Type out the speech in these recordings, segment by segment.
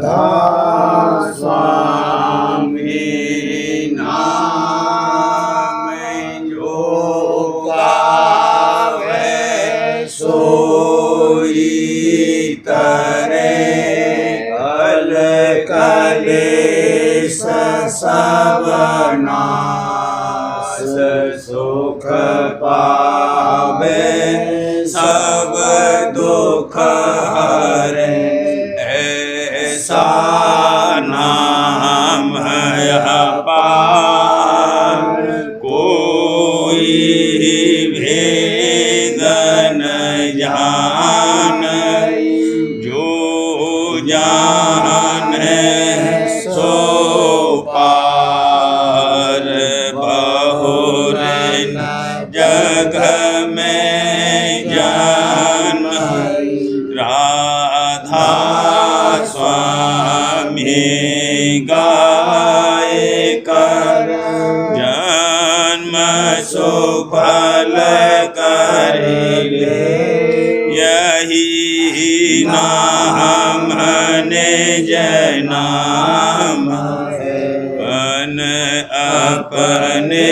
राधा स्वामी नाम जो गावे सोई तरे कल कलेश सब नाश सुख पावे सब दुख हरे ऐसा नाम अपार कोई भेद न जाने जो जाने सो पार बहुर जग में जन्म राधा स्वामी गाय कर जन्म सुफल कर ले यही नाम निज नाम मन अपने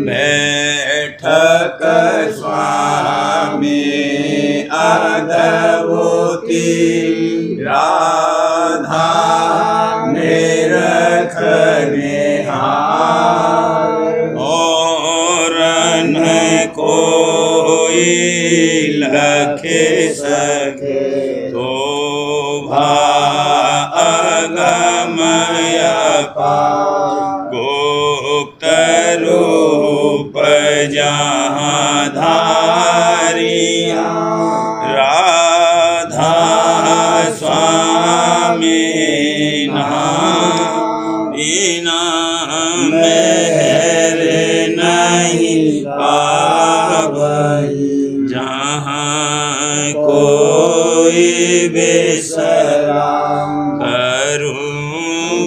बैठक स्वामी अद्भुति राधा निरख निहार और न कोई लखे सके तो अगमय गुप्त रूप जहाँ धारिया राधा स्वामी नाम मेहर नहीं पावई जहाँ कोई बेसरा करूं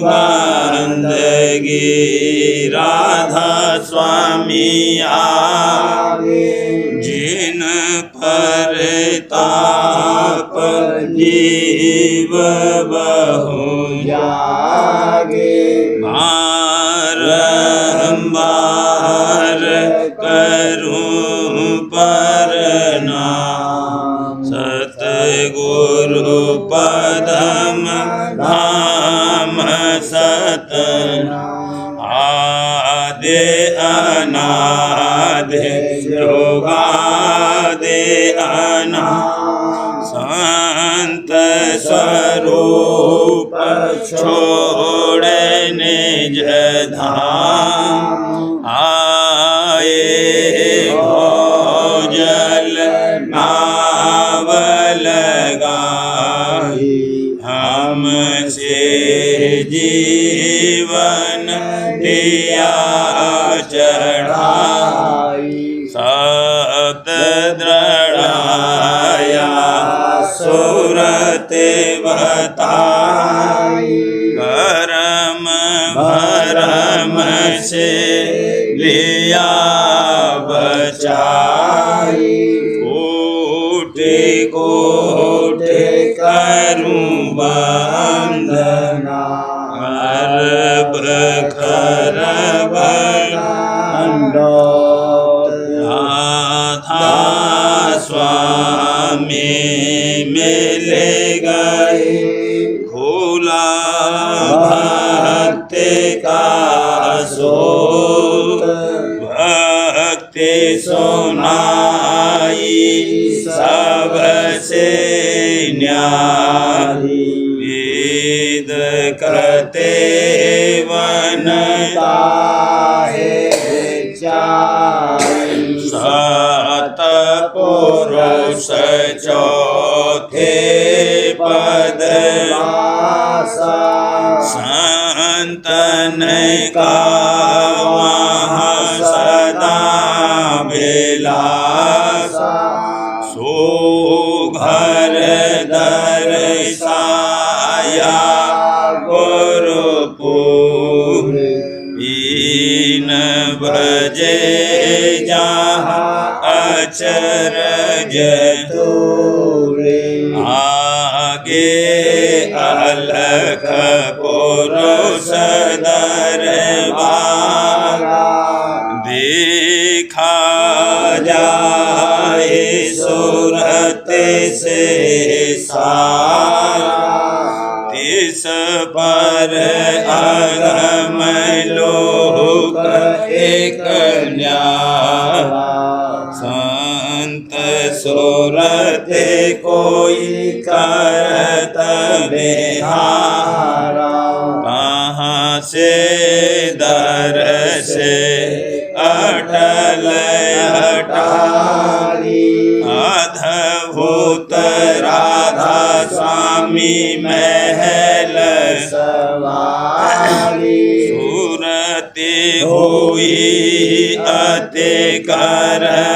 बंदगी राधा स्वामी आगे जिन पर ताप जीव बहु जागे बारंबार करूं प्रणाम सतगुरु पदम धाम सतनाम आदि अनादि योगादि अनादि संत स्वरूप छोड़े निज धाम आए भोजल नाव लगाई हमसे जीवन दिया चढ़ाई सप्त दृढ़ाया सुरते बताई करम भरम से लिया बचाई कोटि कोटि करूं वंदना अरब खरब राधा स्वामी मिल गए खुला भक्ति का सोत भक्ति सुनाई सबसे न्यारी वेद करते वनता है सत पुरुष चौथे पद संतन का वहाँ सदा विलासा सो घर दर्शाया गुरुपुर बीन बजे जहाँ अचरज तोरे के अलख पुरुष दरबार देखा जाए सूरत से सारा तिस पर अगम लोक एक न्यारा संत सूरत कोई करत बिहारा कहाँ से दर्श अटल अटारी अद्भुत राधा स्वामी महल सवारी सूरत हुई अति करमगनामी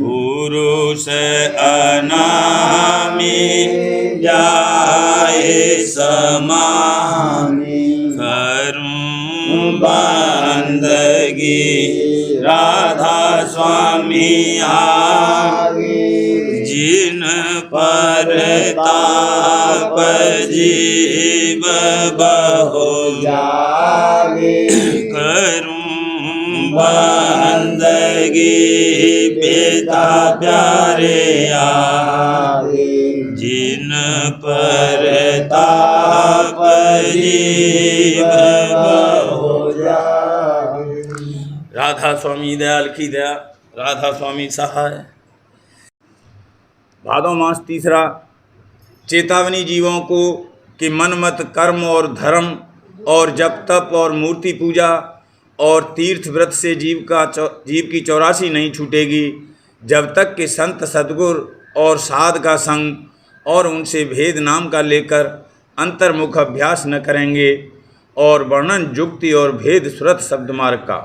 पुरुष अनामी जाए समामी करूं बंदगी राधा स्वामी आगे जिन पर ताप जीव बहु जागे करूं बंदगी पिता प्यारे आगे जिन पर ताप जीव बहु जागे। राधा स्वामी दयाल की दया, राधा स्वामी सहाय। भादो मास तीसरा चेतावनी जीवों को कि मन मत कर्म और धर्म और जप तप और मूर्ति पूजा और तीर्थ व्रत से जीव की 84 नहीं छूटेगी जब तक कि संत सद्गुर और साध का संग और उनसे भेद नाम का लेकर अंतर्मुख अभ्यास न करेंगे। और वर्णन जुक्ति और भेद सुरत शब्द मार्ग का।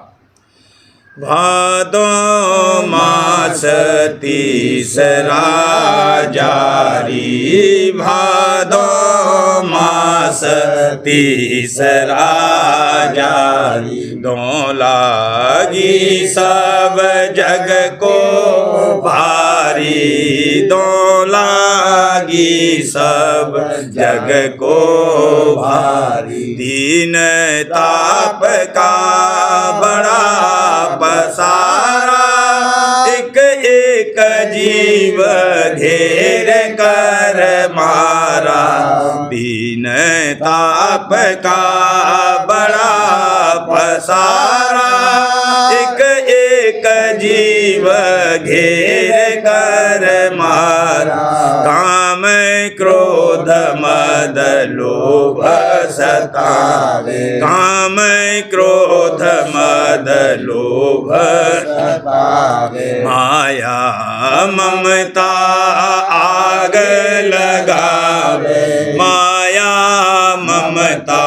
भादो मास तीसरा जारी भादो मास तीसरा जारी दो लागी सब जग को भारी दो लागी सब जग को भारी दीन ताप का बड़ा पसारा एक एक जीव घेर कर मारा दीन ताप का बड़ा पसारा एक एक जीव घेर कर मारा काम क्रोध मद लोभ सतावे काम क्रोध मद लोभ सतावे माया ममता आग लगावे माया ममता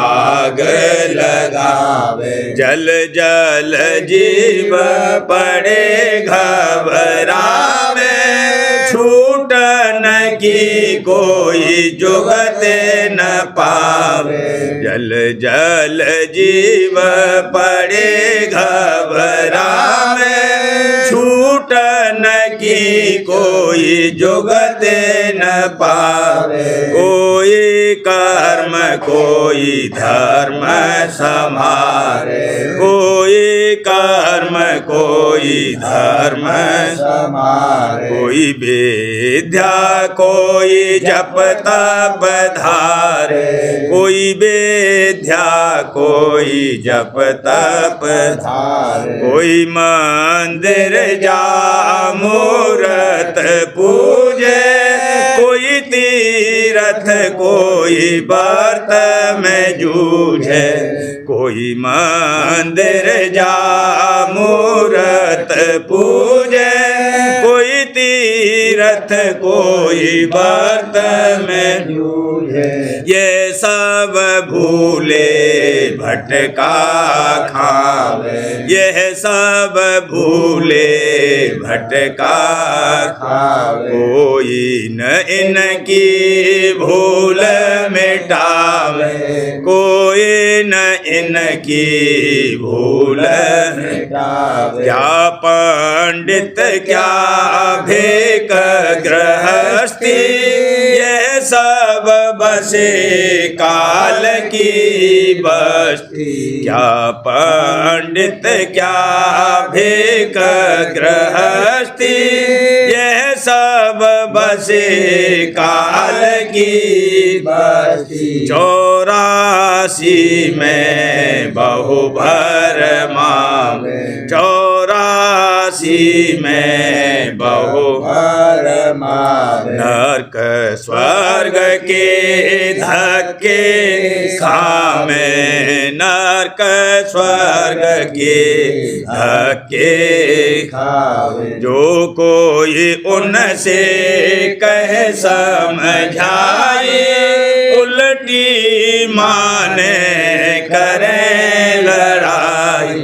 आग लगावे जल जल जीव पड़े घबरावे छूटन की कोई जुगते न पावे जल जल जीव पड़े घबरावे छूटन की कोई जुगते न पावे कोई कर्म कोई धर्म समारे कोई कर्म कोई धर्म समारे कोई विद्या कोई जप तप धारे कोई विद्या कोई जप तप धारे कोई मंदिर जा मूरत पूजे कोई तीरथ कोई व्रत में जूझे कोई मंदिर जा मूरत पूजे कोई तीरथ कोई व्रत में जूझे ये सब भूले भटका खावे यह सब भूले भटका खावे कोई न इनकी भूल मिटावे कोई न इनकी भूल मिटावे क्या पंडित क्या भेक ग्रह हस्ती यह सब बसे काल की बस्ती। क्या पंडित क्या भिख गृहस्थी यह सब बसे काल की बस्ती। 84 में बहु भर मावे 84 में बहु भर मावे। नरक स्वर्ग के धक्के खामे नरक स्वर्ग के धक्के खावे। जो कोई उनसे कह समझाए उल्टी माने करे लड़ाई।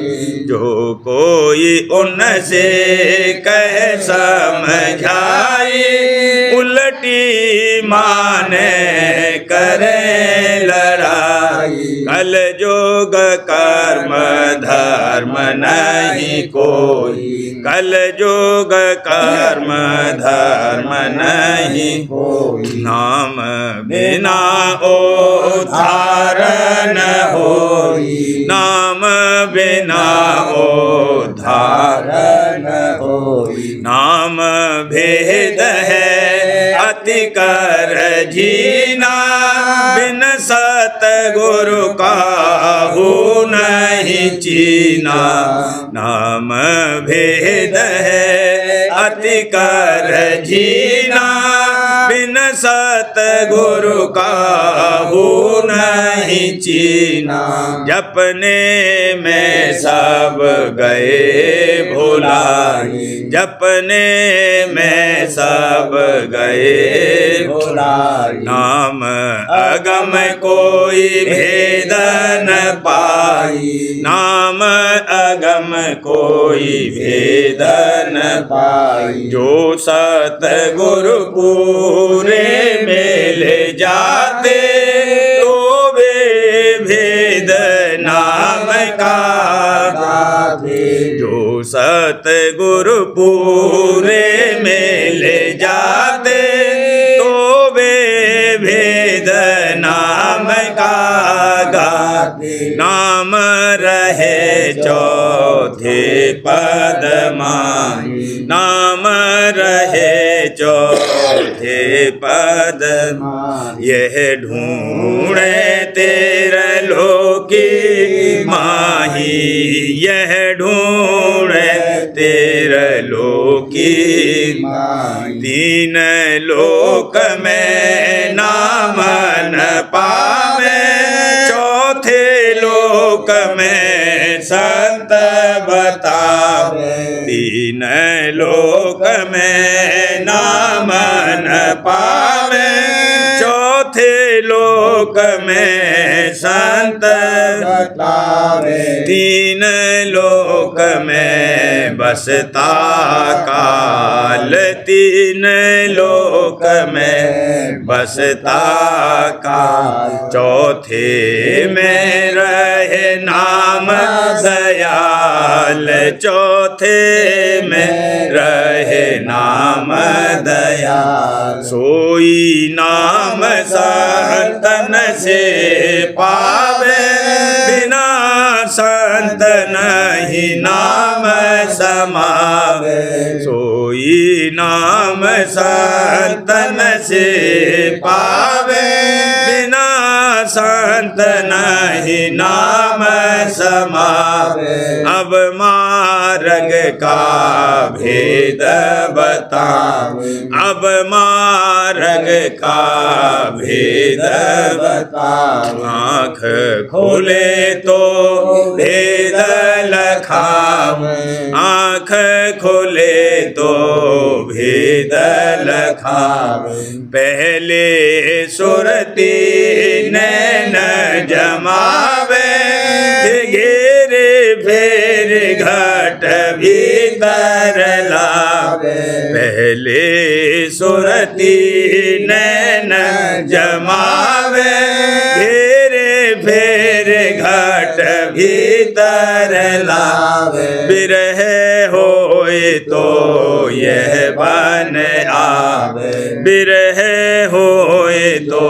जो कोई उनसे कह समझाए उल्टी माने करे लड़ाई। कल जोग कर्म धर्म नहीं कोई कल जोग कर्म धर्म नहीं कोई। नाम बिना उद्धार न होई नाम बिना उद्धार न होई। नाम भेद है अति कर जीना बिन सतगुरु काहू नहीं चीना। नाम भेद है अति कर जीना बिन सतगुरु काहू नहीं चीना। जपने में सब गए भुलाई जपने में सब गए भुलाई। नाम अगम कोई भेद न पाई नाम अगम कोई भेद न पाई। जो सतगुरु पूरे मेल जाते तो वे भेद नाम का गाते। जो सतगुरु पूरे मेल जाते तो वे भेद नाम का गाते। नाम रहे चौथे पद माही नाम रहे चौथे पद माही। यह ढूंढे तेरे लोकी माही यह ढूंढे तेरे लोकी माही। तीन लोक में नाम न पावे चौथे लोक में संत बतावे। तीन लोक में नाम न पावे चौथे लोक में संत बतावे। तीन लोक में बसता काल तीन लोक में बसता काल। चौथे में रहे नाम दयाल चौथे में रहे नाम दयाल। सोई नाम संतन से पावे बिना संत नहीं नाम समावे। सोई नाम संतन से पावे बिना संत नहीं नाम समावे। अब मार्ग का भेद बतावे अब मार्ग का भेद बतावे। आँख खोले तो भेद लखावे आँख खोले तो भेद लखावे। पहले सुरती नैन जमावे घेरे फेर घट भीतर लावे। पहले सुरती नैन जमावे घेरे फेर घट भीतर लावे। बिरह हो होए तो यह बन आवे, बिरह होए तो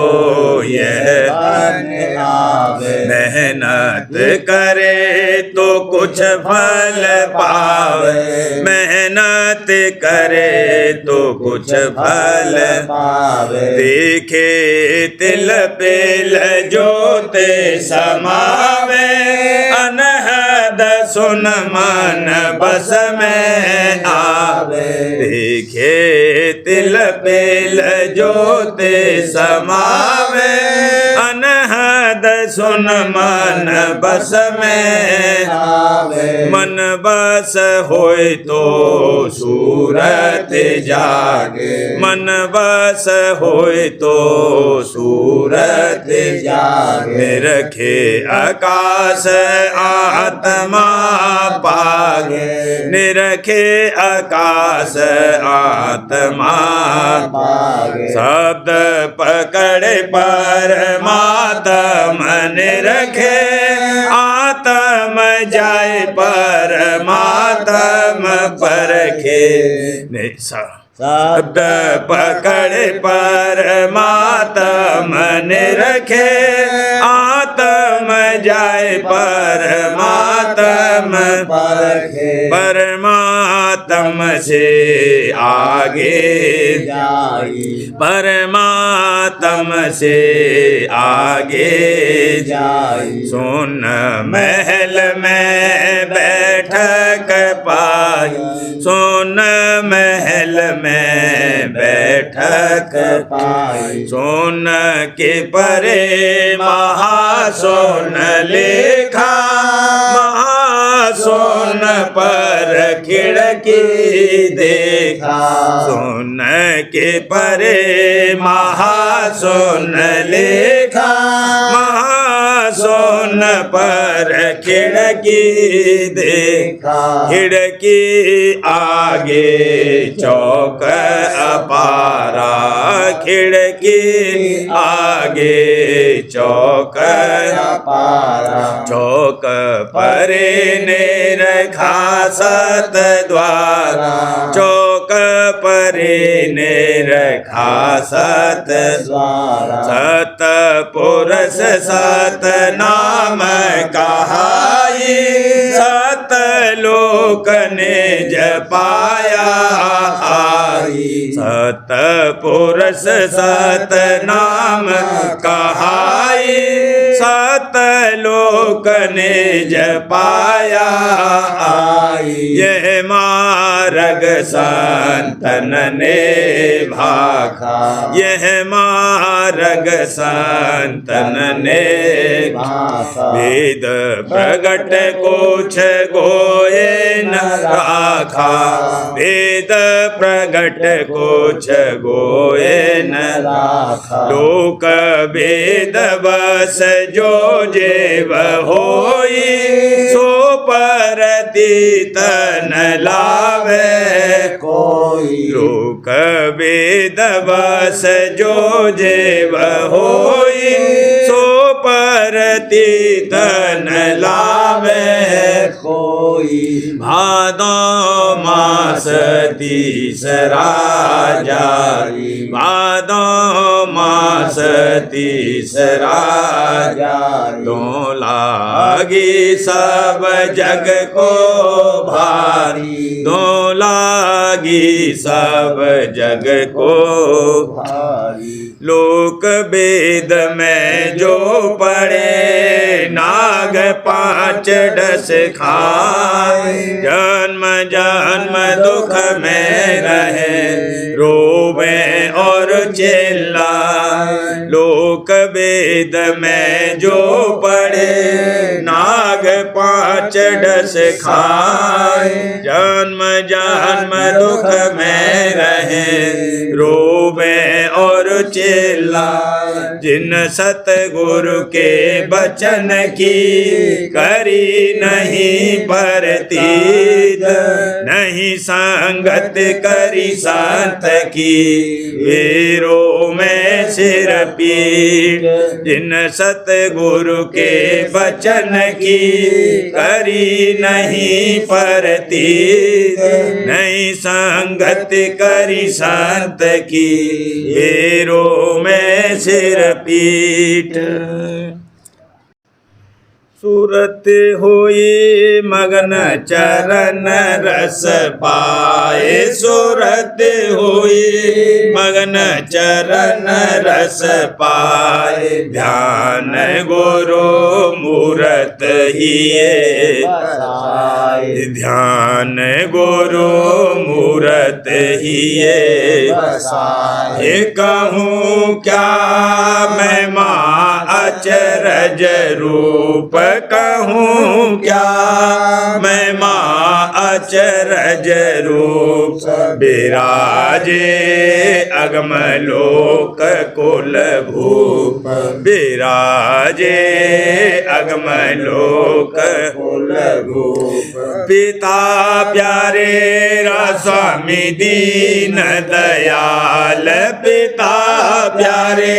यह बन आवे, मेहनत करे तो कुछ फल पावे, मेहनत करे तो कुछ फल पावे, देखे तिल पेल जोते समावे, अनहद सुन मन बस में आवे, देखे तिल पेल जोते समावे, अनहद सुन मन बस में आवे, मन बस होए तो सूरत जागे, मन बस होए तो सूरत जागे, निरखे आकाश आत्मा पागे, निरखे आकाश आत्मा पागे, शब्द पकड़े परमात्मा निरखे, आत्म जाए परमात्मा परखे, शब्द पकड़े परमात्मा निरखे, आत्म जाए परमात्मा परखे, परमात्मा से आगे जाई, परमात्मा से आगे जाई, सुन महल में बैठक पाई, सुन महल में बैठक पाई, सोन के परे महासोन लेखा, महासोन पर खिड़की देखा, सोन के परे महासोन लेखा, महासोन पर खिड़की देखा, खिड़की आगे चौक अपारा, खिड़की आगे चौक अपारा, चौक परे ने रखा सत द्वारा, चौक परे ने रखा सत द्वारा, सत पुरुष सत नाम कहाई, सत लोक ने जपाया आई, सत पुरुष सत नाम कहाई, सत लोक ने जपाया आई, यह मार्ग संतन ने भाखा, यह मार्ग संतन ने भाखा, वेद प्रगट कुछ गोए न राखा, वेद प्रगट कुछ गोए न राखा, लोक वेद बस जो जेव होई, सो परतीत न लावे कोई, लोक वेद बस जो जेव होई, सो परतीत न लावे कोई, भादो मास तीसरा जारी, भादो मास तीसरा जारी, तो लागी सब जग को भारी, तो लागी सब जग को भारी, लोक वेद में जो पढ़े नाग पांच डस खाए, जन्म जन्म दुख में रहे रोवे और चिल्लाए, लोक वेद में जो पढ़े नाग पांच डस खाए, जन्म जन्म दुख में रहे रोवे और चिल्लाए, जिन सतगुरु के बचन की करी नहीं परतीत, नहीं संगत करी संत की, वीरों में सिर पीठ। जिन सतगुरु के वचन की करी नहीं परतीत, नहीं संगत करी संत की, हेरो में सिर पीठ। सूरत होई मगन चरण रस पाए, सूरत होई मगन चरण रस पाए, ध्यान गुरु मूरत हिये बसाए, ध्यान गुरु मूरत हिये बसाए। कहूँ क्या महिमा अचरज रूप, कहूँ क्या महिमा अचरज रूप, विराजे अगम लोक कुल भूप, विराजे अगम लोक कुल भूप। पिता प्यारे रा स्वामी दीन दयाल, पिता प्यारे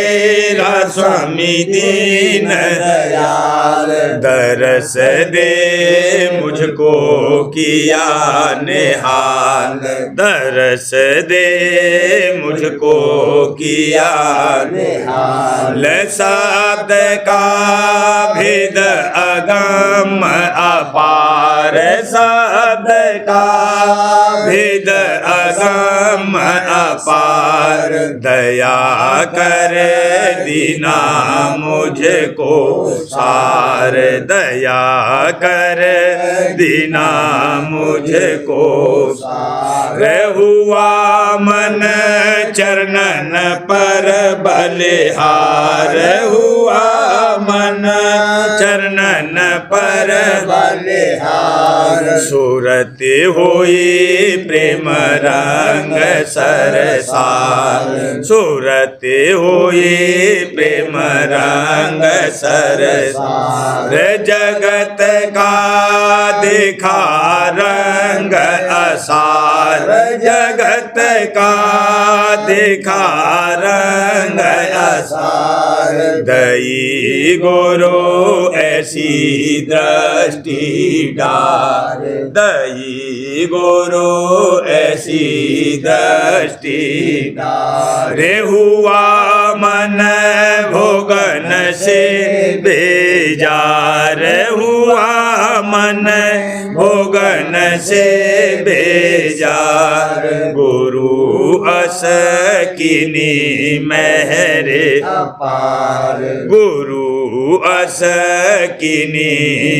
रा स्वामी दीन दयाल, दरस दे मुझको किया निहाल, दरस दे मुझको किया निहाल। शब्द का भेद अगम अपार, शब्द का भेद अगम अपार, दया कर दीना मुझको सार, दया कर दीना मुझको सार। हुआ मन चरणन पर बलिहार, हुआ मन चरणन पर बलिहार, सूरत होई प्रेम रंग सरसार, सूरत होई प्रेम रंग सरसार। जगत का देखा रंग असार, जगत का देखा रंग असार, दई गुरु ऐसी दृष्टि डार, दई गुरु ऐसी दृष्टि डार। हुआ मन भोगन से बेजार, हुआ मन भोगन से बेजार, गुरु अस किनी मेहर अपार, गुरु अस किनी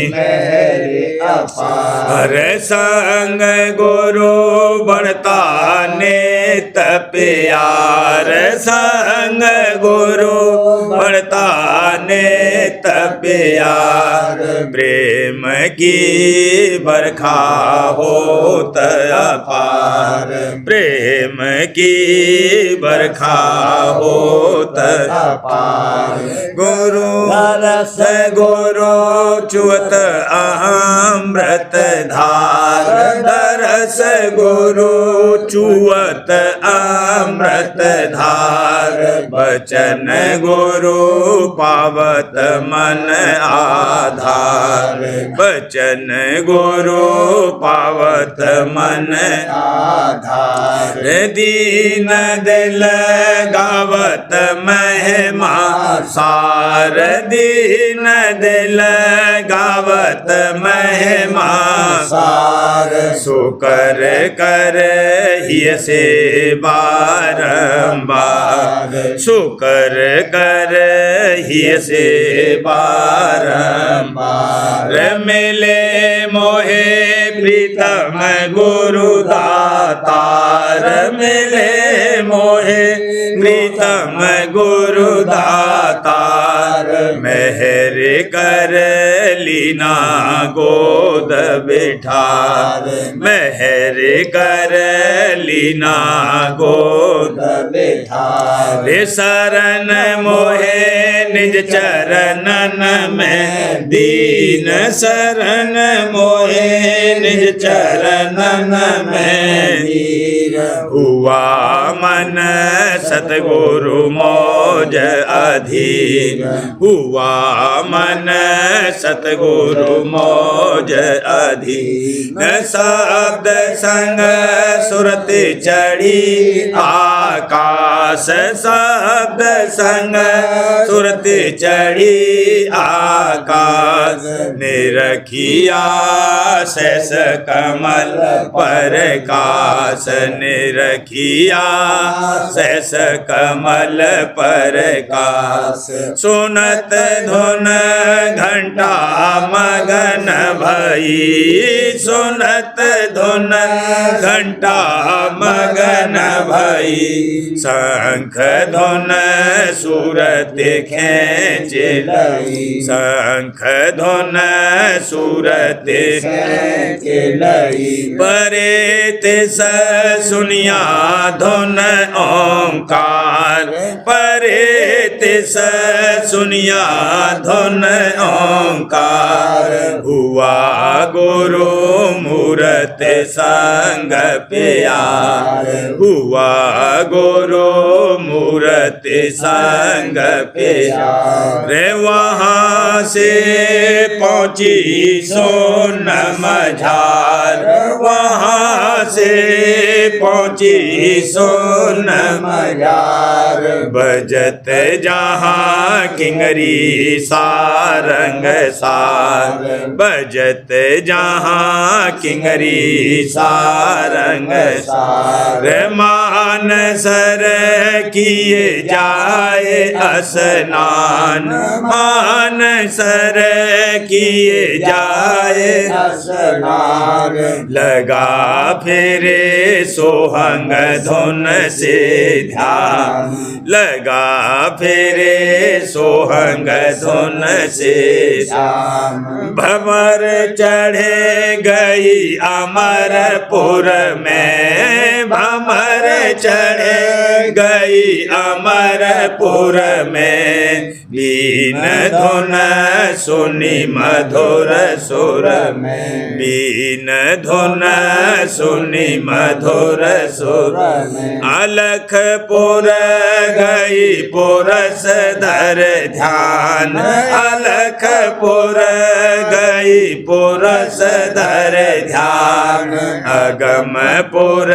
मेहर अपार। संग गुरु बढ़ता नेत प्यार, संग गुरु बढ़ता नेत प्यार, प्रेम की बरखा होत अपार, प्रेम की बरखा होत अपार। गुरु रस गुरु चुअत अमृत धार, दरस गुरु चुअत अमृत धार, बचन गुरु पावत मन आधार, बचन गुरु पावत मन आधार। दीन दिल गावत महिमा सार, दीन दिल गावत महिमा सार, सुकर कर हिय से बारंबार, सुकर कर हिय से बारंबार। मिले मोहे प्रीतम गुरु दातार, मिले मोहे प्रीतम गुरु दातार, मेहर कर लीना गोद बिठार, मेहर कर लीना गोद बिठार। शरण मोहे निज चरणन में दीन, शरण मोहे निज चरणन में दीन, हुआ मन सतगुरु मौज अधीन, हुआ मन सतगुरु मौज अधीन। शब्द संग सुरति चढ़ी आकाश, शब्द संग सुरति चढ़ी आकाश। निरखिया शेष कमल पर काश, निरखिया शेष कमल पर काश। सुनत धुन घंटा मगन भई, सुनत धुन घंटा मगन भई। शंख धुन सूरत खेंच लई, शंख धुन सूरत खेंच लई। परे तिस सुनिया धुन ओंकार, परे तिस सुनिया धुन ओंकार। हुआ गुरु मूरत संग प्यार, हुआ गुरु मूरत संग प्यार। रे वहाँ से पहुँची सोन मझार, वहाँ से पहुँची सोन मझार। बजत जहाँ किंगरी सारंग सार, बजत जहाँ किंगरी सारंग सार। मानसर किए जाए स्नान, मानसर किए जाए स्नान। लगा फिरे सोहंग धुन से ध्यान, लगा फिरे सोहंग धुन से ध्यान। भंवर चढ़े गई अमरपुर में, भंवर चढ़े गई अमरपुर में। बीन धुन सुनी मधुर सुर में, बीन धुन सुनी मधुर सुर में। अलखपुर गई पुरस धर ध्यान, अलखपुर गई पुरस धर ध्यान। अगमपुर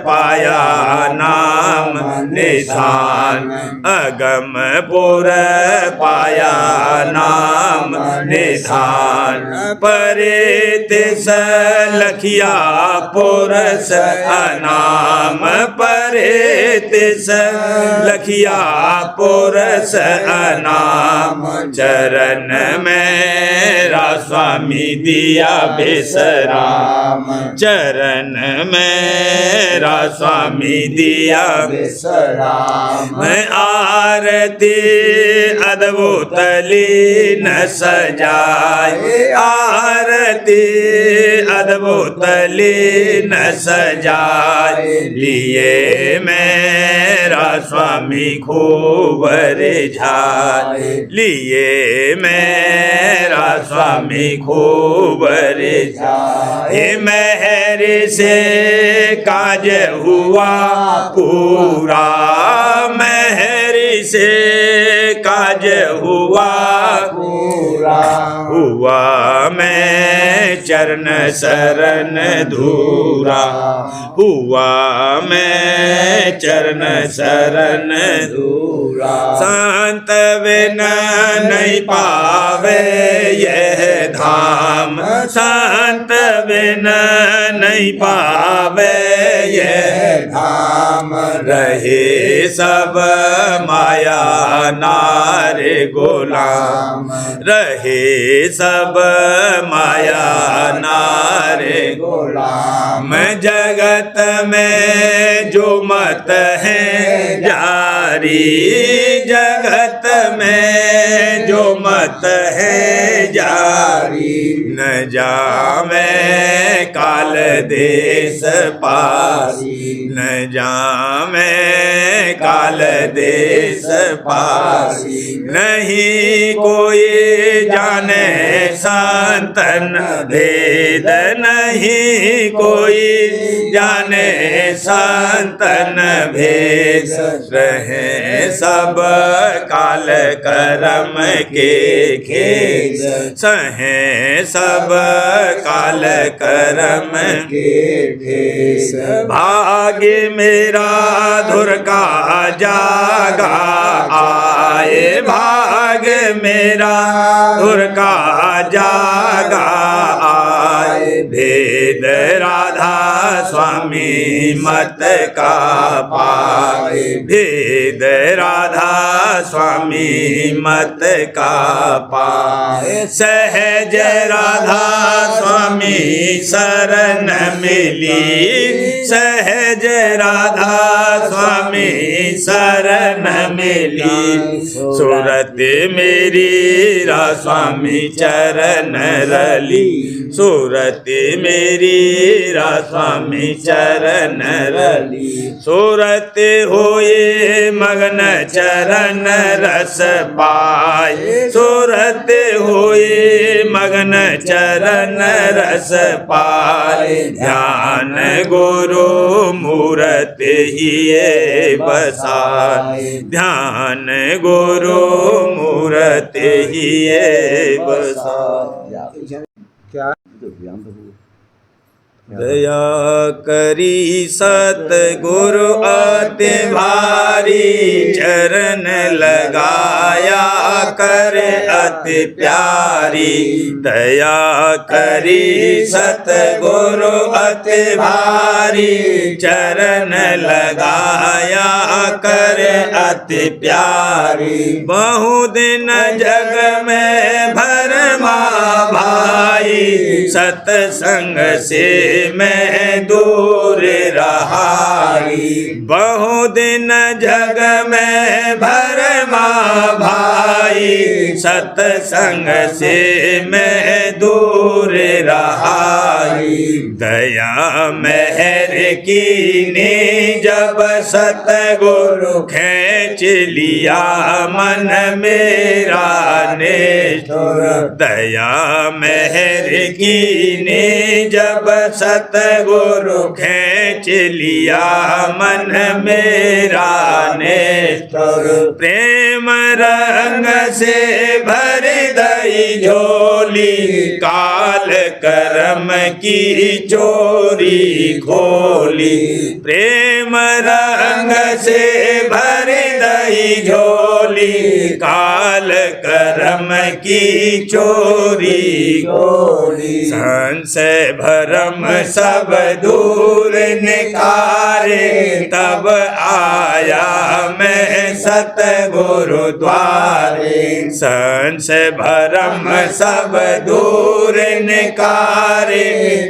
पाया नाम निधान, अगमपुर पाया नाम निधान। परे तिस लखिया पुरस अनाम, परे तिस लखिया पुरस अनाम। चरण मेरा स्वामी दिया विश्राम, चरण मेरा स्वामी दिया विश्राम। आरती अद्भुत लीन सजाए, आरती अद्भुत लीन सजाए। लिए मेरा स्वामी खूब रिझाए, लिए मेरा स्वामी खूब रिझाए। मेहर से काज हुआ पूरा, मेहर से काज हुआ पूरा। हुआ मैं चरण शरण धूरा, हुआ मैं चरण शरण धूरा। संत बिना नहीं पावे यह धाम, संत बिना नहीं पावे यह धाम। रहे सब माया नारे गुलाम, रहे सब माया नारे गुलाम। जगत में जो मत है जारी, जगत में जो मत है जारी। न जावे काल देश पारी, न जावे काल देश पासी। नहीं कोई जाने संतन भेद, नहीं कोई जाने संतन भेद। रहे सब काल कर्म के खेल, सहे सब काल कर्म के भेष। भाग्य मेरा धुर का जागा आए, भाग्य मेरा धुर का जागा आए। भेद राधा स्वामी मत का पाए, भेद राधा स्वामी मत का पाए। सहज राधा स्वामी शरण मिली, सहज राधा स्वामी शरण मिली। सूरत मेरी रा स्वामी चरण रली, सूरत मेरी रा स्वामी चरण रली। सूरत होए मगन चरण रस पाए, सूरत होए मगन चरण रस पाए। ध्यान गुरु मूरत ही बसाए, ध्यान गुरु मूरत ही बसाए। दया करी सतगुरु अति भारी, चरण लगाया कर अति प्यारी। दया करी सतगुरु अति भारी, चरण लगाया कर अति प्यारी। बहु दिन जग में भरमा भाई, सतसंग से मैं दूर रहाई। बहु दिन जग में भरमा भाई, सतसंग से मैं दूर रहाई। दया मेहर कीनी जब सतगुरु खींच लिया मन मेरा निष्ठुर। दया मेहर कीनी जब सतगुरु खींच लिया मन मेरा निष्ठुर। प्रेम रंग से भर दई झोली, काल कर्म की चोरी खोली। प्रेम रंग से भर दई झोली, काल कर्म की चोरी खोली। संशय भरम सब दूर निकारे, तब आया मैं सतगुरु द्वारे। संशय भरम सब दूर निकारे,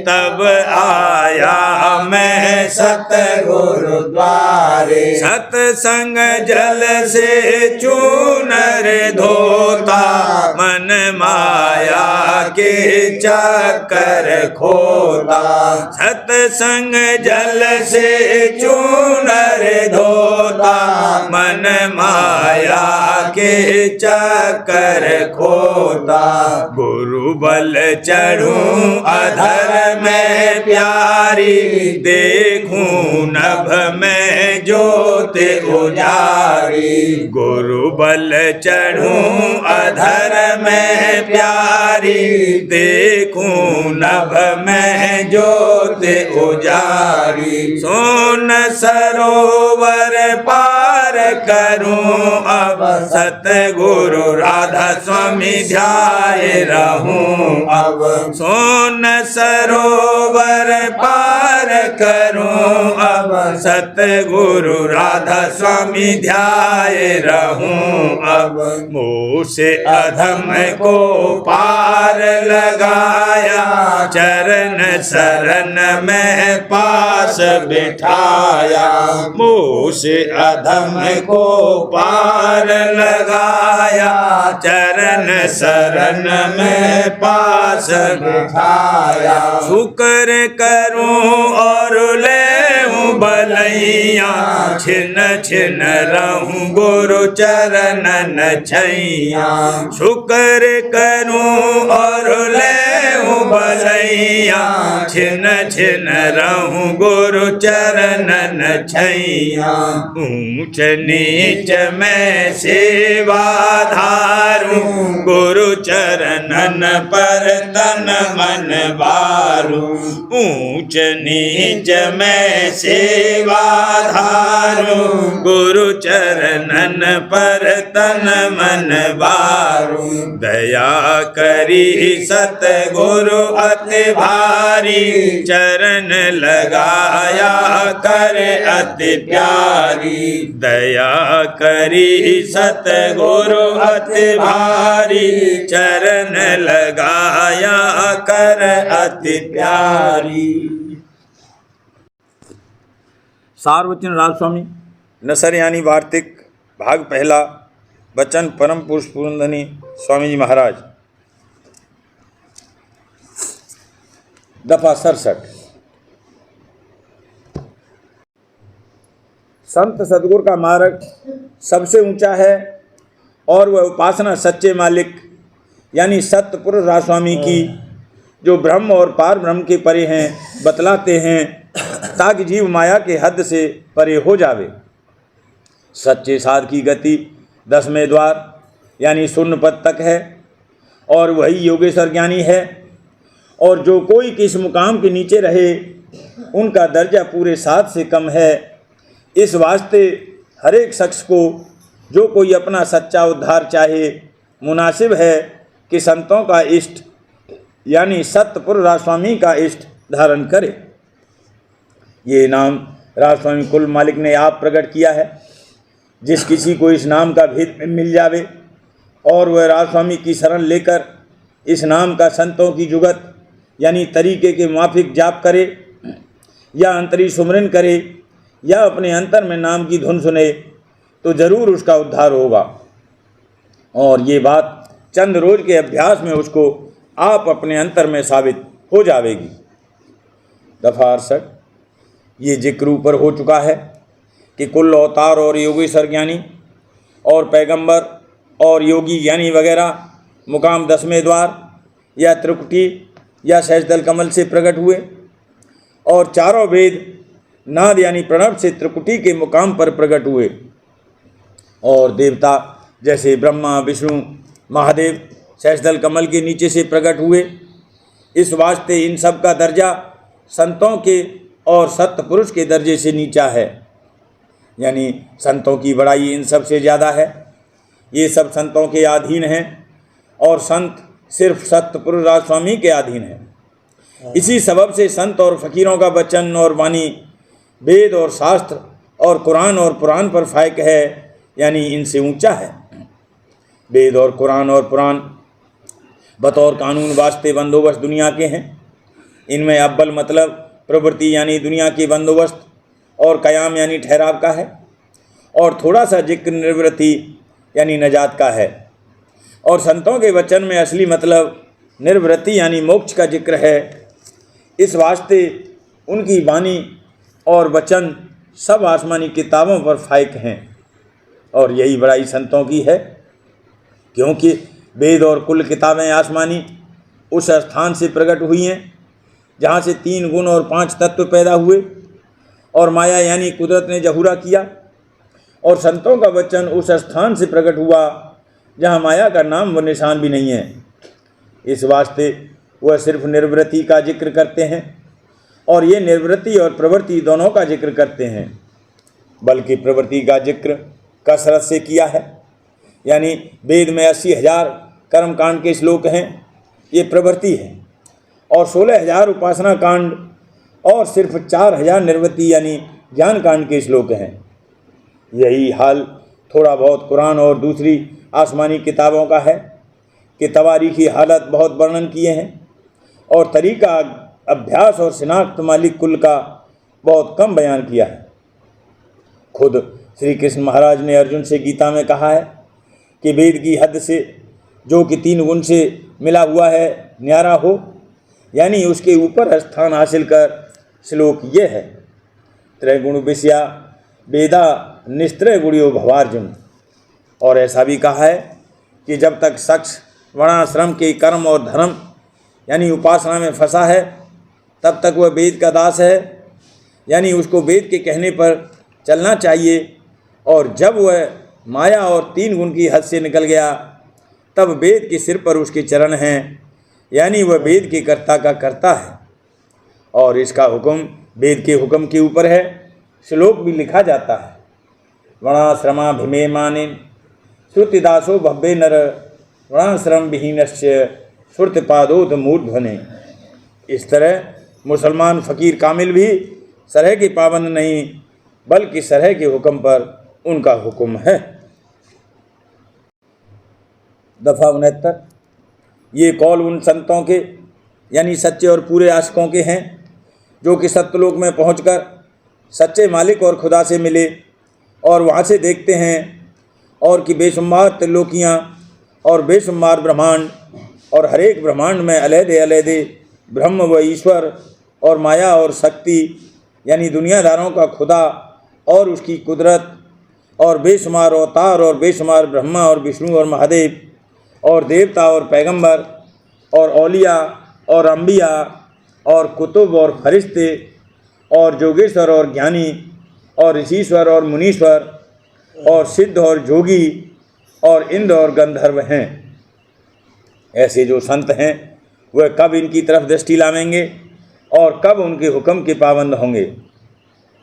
तब आया मैं सतगुरु द्वारे। सतसंग जल से चूनर धोता, मन माया के चक्कर खोता। सतसंग जल से चूनर धोता, मन माया के चक्कर खोता। गुरु बल चढ़ूं अधर में प्यारी, देखूं नभ में ज्योत उजारी। गुरु बल चढ़ूं अधर में प्यारी, देखूं नभ में ज्योत उजारी। सोन सरोवर पार करूं अब, सतगुरु राधा स्वामी ध्याए रहूं अब। सोन सरोवर पार करूं अब, सतगुरु राधा स्वामी ध्याए रहूं अब। मुँह से अधम को पार लगाया, चरण शरण में पास बिठाया। मुँह से अधम को पार लगाया, चरण शरण में पास बिठाया। शुक्र करूं और लेऊं बलैया, छिन छिन रहूं गुरु चरणन छैया। शुक्र करूं और लेऊं बलैया, छिन छिन रहूं गुरु चरणन छैया। ऊंच नीच में सेवा धारूं, गुरु चरणन पर तन मन वारूं। ऊंच नीच में सेवा धारूं, गुरु चरणन पर तन मन वारूं। दया करी सतगुरु अति भारी, चरण लगाया कर अति प्यारी। दया करी सतगुरु अति भारी, चरण लगाया कर अति प्यारी। सार्वजन राजस्वामी नसर यानी वार्तिक भाग पहला। वचन परम पुरुष पुरंदनी स्वामी जी महाराज। दफा 67। संत सदगुरु का मार्ग सबसे ऊंचा है और वह उपासना सच्चे मालिक यानी सत्य पुरुष राजस्वामी की, जो ब्रह्म और पार ब्रह्म के परे हैं, बतलाते हैं ताकि जीव माया के हद से परे हो जावे। सच्चे साध की गति 10वें द्वार यानी शून्य पद तक है और वही योगेश्वर ज्ञानी है। और जो कोई किस मुकाम के नीचे रहे उनका दर्जा पूरे 7 से कम है। इस वास्ते हर एक शख्स को जो कोई अपना सच्चा उद्धार चाहे, मुनासिब है कि संतों का इष्ट यानी सत्यपुर राजस्वामी का इष्ट धारण करे। ये नाम राजस्वामी कुल मालिक ने आप प्रकट किया है। जिस किसी को इस नाम का भेद मिल जावे और वह राजस्वामी की शरण लेकर इस नाम का संतों की जुगत यानी तरीके के माफिक जाप करे या अंतरी सुमरन करे या अपने अंतर में नाम की धुन सुने तो जरूर उसका उद्धार होगा। और ये बात चंद रोज के अभ्यास में उसको आप अपने अंतर में साबित हो जाएगी। दफा 68। ये जिक्र ऊपर हो चुका है कि कुल अवतार और योगेश्वर ज्ञानी और पैगंबर और योगी ज्ञानी वगैरह मुकाम 10वें द्वार या त्रिकुटी या सहस्त्रदल कमल से प्रकट हुए और चारों वेद नाद यानी प्रणव से त्रिकुटी के मुकाम पर प्रकट हुए। और देवता जैसे ब्रह्मा विष्णु महादेव सहस्त्रदल कमल के नीचे से प्रकट हुए। इस वास्ते इन सब का दर्जा संतों के और सत्य पुरुष के दर्जे से नीचा है, यानी संतों की बड़ाई इन सब से ज़्यादा है। ये सब संतों के अधीन हैं और संत सिर्फ सत्य पुरुष राजस्वामी के अधीन है। इसी सबब से संत और फकीरों का वचन और वाणी वेद और शास्त्र और कुरान और पुराण पर फायक है, यानी इनसे ऊंचा है। वेद और कुरान और पुराण बतौर कानून वास्ते बंदोबस्त दुनिया के हैं। इनमें अव्वल मतलब प्रवृत्ति यानी दुनिया के बंदोबस्त और कयाम यानी ठहराव का है और थोड़ा सा जिक्र निवृत्ति यानी नजात का है। और संतों के वचन में असली मतलब निर्वृत्ति यानी मोक्ष का जिक्र है। इस वास्ते उनकी वाणी और वचन सब आसमानी किताबों पर फायक हैं और यही बड़ाई संतों की है, क्योंकि वेद और कुल किताबें आसमानी उस स्थान से प्रकट हुई हैं जहाँ से 3 गुण और 5 तत्व पैदा हुए और माया यानी कुदरत ने जहूरा किया। और संतों का वचन उस स्थान से प्रकट हुआ जहाँ माया का नाम व निशान भी नहीं है। इस वास्ते वह सिर्फ निर्वृत्ति का जिक्र करते हैं और ये निर्वृत्ति और प्रवृत्ति दोनों का जिक्र करते हैं, बल्कि प्रवृत्ति का जिक्र कसरत से किया है। यानी वेद में 80,000 कर्मकांड के श्लोक हैं, ये प्रवृत्ति है, और 16,000 उपासना कांड और सिर्फ 4,000 निर्वृत्ति यानी ज्ञान कांड के श्लोक हैं। यही हाल थोड़ा बहुत कुरान और दूसरी आसमानी किताबों का है कि तवारीखी हालत बहुत वर्णन किए हैं और तरीका अभ्यास और शिनाख्त मालिक कुल का बहुत कम बयान किया है। खुद श्री कृष्ण महाराज ने अर्जुन से गीता में कहा है कि वेद की हद से जो कि 3 गुण से मिला हुआ है न्यारा हो, यानी उसके ऊपर स्थान हासिल कर। श्लोक ये है, त्रैगुण विषया वेदा निस्त्रय गुणियो भवार्जुन। और ऐसा भी कहा है कि जब तक शख्स वर्णाश्रम के कर्म और धर्म यानी उपासना में फंसा है तब तक वह वेद का दास है, यानी उसको वेद के कहने पर चलना चाहिए। और जब वह माया और 3 गुण की हद से निकल गया तब वेद के सिर पर उसके चरण हैं, यानी वह वेद के कर्ता का कर्ता है और इसका हुक्म वेद के हुक्म के ऊपर है। श्लोक भी लिखा जाता है, वर्णाश्रमाभिमेमाने श्रुतिदासो भव्य नर वर्णाश्रम विहीनस्य श्रुतिपादोत मूर्ध्वने। इस तरह मुसलमान फ़कीर कामिल भी सरह के पाबंद नहीं बल्कि सरह के हुक्म पर उनका हुक्म है। दफ़ा 69। ये कौल उन संतों के यानी सच्चे और पूरे आशिकों के हैं जो कि सत्यलोक में पहुंचकर सच्चे मालिक और खुदा से मिले और वहाँ से देखते हैं और कि बेशुमार त्रिलोकियाँ और बेशुमार ब्रह्मांड और हर एक ब्रह्मांड में अलहदे अलहदे ब्रह्म व ईश्वर और माया और शक्ति यानी दुनियादारों का खुदा और उसकी कुदरत और बेशुमार अवतार और बेशुमार ब्रह्मा और विष्णु और महादेव और देवता और पैगंबर और औलिया और अंबिया और कुतुब और फरिश्ते और जोगेश्वर और ज्ञानी और ऋषीश्वर और मुनीश्वर और सिद्ध और जोगी और इंद्र और गंधर्व हैं। ऐसे जो संत हैं वह कब इनकी तरफ दृष्टि लावेंगे और कब उनके हुक्म के पाबंद होंगे।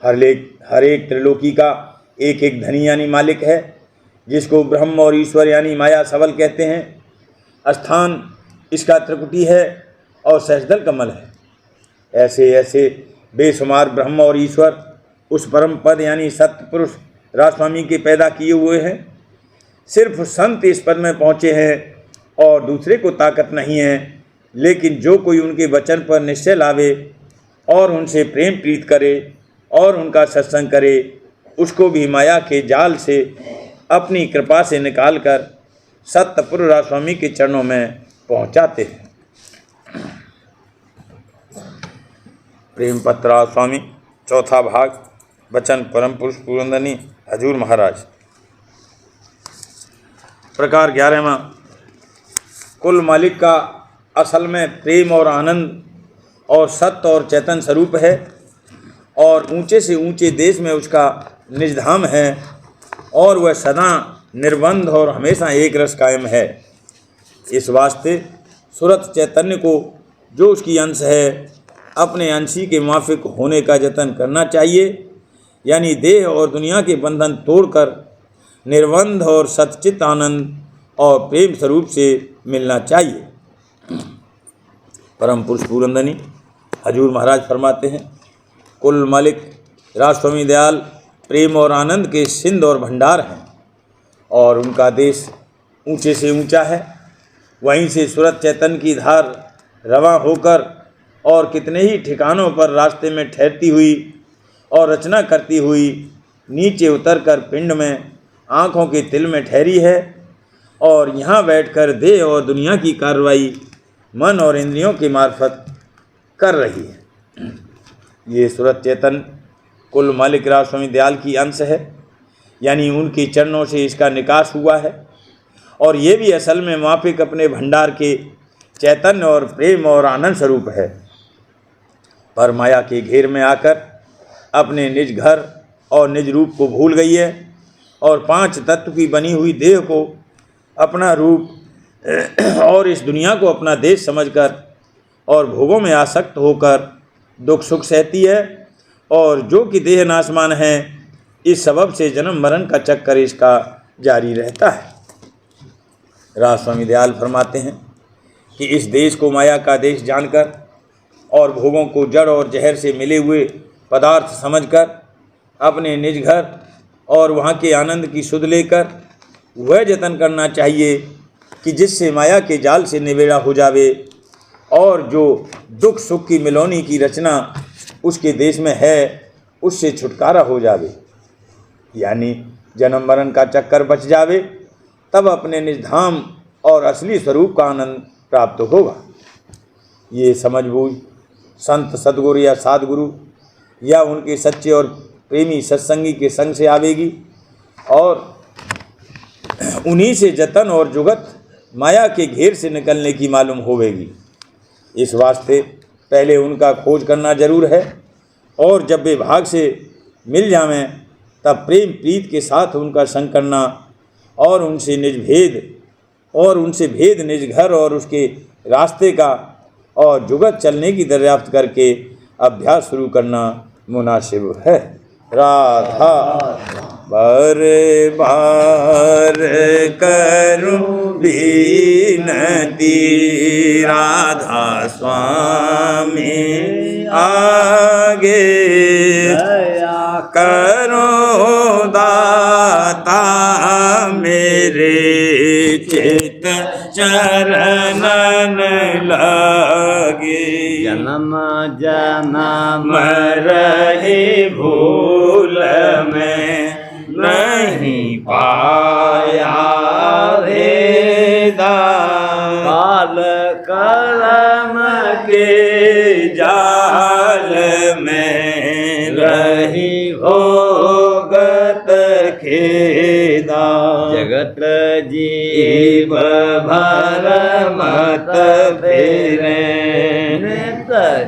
हर एक त्रिलोकी का एक एक धनी यानी मालिक है जिसको ब्रह्म और ईश्वर यानी माया सबल कहते हैं। स्थान इसका त्रिकुटी है और सहस्रदल कमल है। ऐसे ऐसे बेशुमार ब्रह्म और ईश्वर उस परम पद यानी सत्य पुरुष राजस्वामी के पैदा किए हुए हैं। सिर्फ संत इस पद में पहुँचे हैं और दूसरे को ताकत नहीं है, लेकिन जो कोई उनके वचन पर निश्चय लावे और उनसे प्रेम प्रीत करे और उनका सत्संग करे उसको भी माया के जाल से अपनी कृपा से निकालकर सत्यपुरुष राजस्वामी के चरणों में पहुंचाते हैं। प्रेम पत्र राजस्वामी चौथा भाग वचन परम पुरुष पुरंदनी हजूर महाराज। प्रकार 11वां। कुल मालिक का असल में प्रेम और आनंद और सत्य और चैतन्य स्वरूप है और ऊंचे से ऊंचे देश में उसका निज धाम है और वह सदा निर्बंध और हमेशा एक रस कायम है। इस वास्ते सुरत चैतन्य को जो उसकी अंश है अपने अंशी के माफिक होने का जतन करना चाहिए, यानी देह और दुनिया के बंधन तोड़कर निर्बंध और सच्चित आनंद और प्रेम स्वरूप से मिलना चाहिए। परम पुरुष पुरंदनी हजूर महाराज फरमाते हैं, कुल मालिक राजस्वामी दयाल प्रेम और आनंद के सिंध और भंडार हैं और उनका देश ऊंचे से ऊंचा है। वहीं से सूरत चैतन्य की धार रवां होकर और कितने ही ठिकानों पर रास्ते में ठहरती हुई और रचना करती हुई नीचे उतरकर पिंड में आँखों के तिल में ठहरी है और यहाँ बैठकर देह और दुनिया की कार्रवाई मन और इंद्रियों के मार्फत कर रही है। ये सूरत चैतन्य कुल मालिक राजस्वामी दयाल की अंश है, यानी उनके चरणों से इसका निकास हुआ है और ये भी असल में माफिक अपने भंडार के चैतन्य और प्रेम और आनंद स्वरूप है। पर माया के घेर में आकर अपने निज घर और निज रूप को भूल गई है और 5 तत्व की बनी हुई देह को अपना रूप और इस दुनिया को अपना देश समझकर और भोगों में आसक्त होकर दुख सुख सहती है और जो कि देह नाशमान है इस सबब से जन्म मरण का चक्कर इसका जारी रहता है। राजस्वामी दयाल फरमाते हैं कि इस देश को माया का देश जानकर और भोगों को जड़ और जहर से मिले हुए पदार्थ समझकर अपने निज घर और वहाँ के आनंद की सुध लेकर वह जतन करना चाहिए कि जिससे माया के जाल से निबेड़ा हो जावे और जो दुख सुख की मिलौनी की रचना उसके देश में है उससे छुटकारा हो जावे, यानी जन्म मरण का चक्कर बच जावे, तब अपने निज धाम और असली स्वरूप का आनंद प्राप्त होगा। ये समझ बूझ संत सदगुरु या साधगुरु या उनके सच्चे और प्रेमी सत्संगी के संग से आवेगी और उन्हीं से जतन और जुगत माया के घेर से निकलने की मालूम होवेगी। इस वास्ते पहले उनका खोज करना जरूर है और जब वे भाग से मिल जावें तब प्रेम प्रीत के साथ उनका संग करना और उनसे भेद निज घर और उसके रास्ते का और जुगत चलने की दरियाफ्त करके अभ्यास शुरू करना मुनासिब है। राधा बार बार करूं विनती, राधा स्वामी आगे करो दाता मेरे चित चरणन लागे। जन्म जन्म रहे भूल में नहीं पाया भेदा, काल कर्म के जाल में रही भोगत खेदा। जगत जीव भर मत फेरे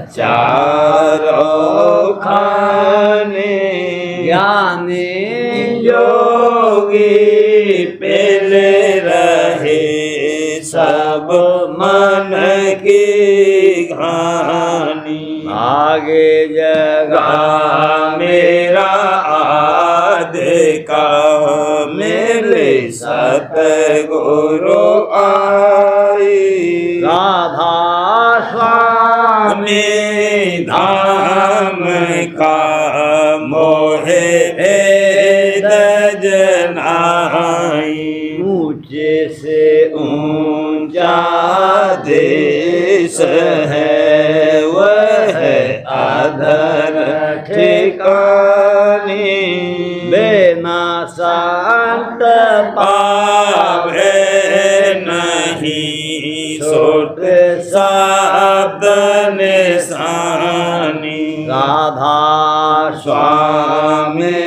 चारों खाने, ज्ञानी योगी पहले रहे सब मन की घानी। आगे जगा मेरा आदि का मेरे सतगुरु आई। राधा स्वामी धाम का मोहे भेद जनाई। ऊंचे से ऊंचा देश है वह अधर ठिकानी। बिना संत पावे नहीं सोट शब्द निशानी। राधा स्वामी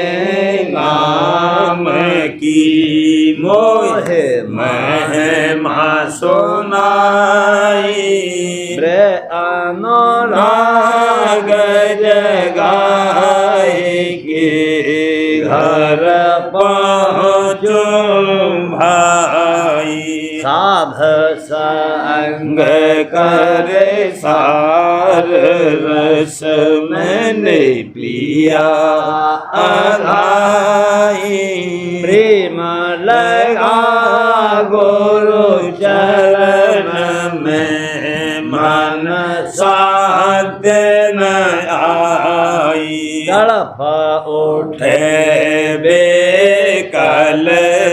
नाम की मोहे महिमा सुनाई। अनुराग जगाए के घर पहुँचो भाई। साध संग करे सार रस मैंने पिया आधाई। प्रेम लगा गुरु चरण में मन साध्य न आई। तड़प उठे बेकल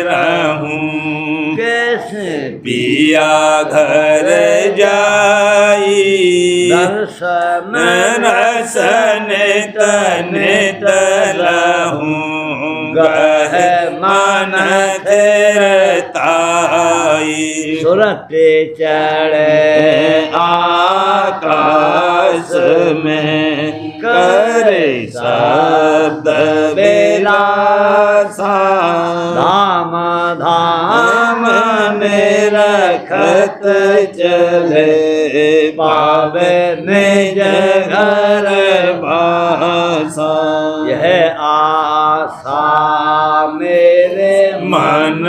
रहूं कैसे पिया घर जाई। दर्शन रसन तन तलहूं गह मन तेरताई। सुरते चढ़े आकाश में करे शब्द बेलासा। धाम धाम में रखत चले पावे निज घर बासा। यह आशा मेरे मन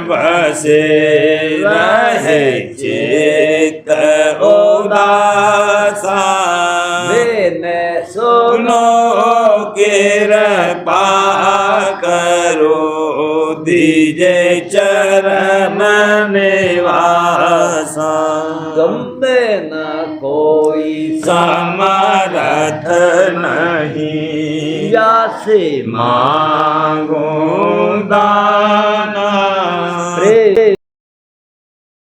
बसे रहे चित उदासा। मैंने सुनो कृपा करो दीजे चरण निवासा। गंबे न कोई समरथ नहीं जासे मांगो दाना।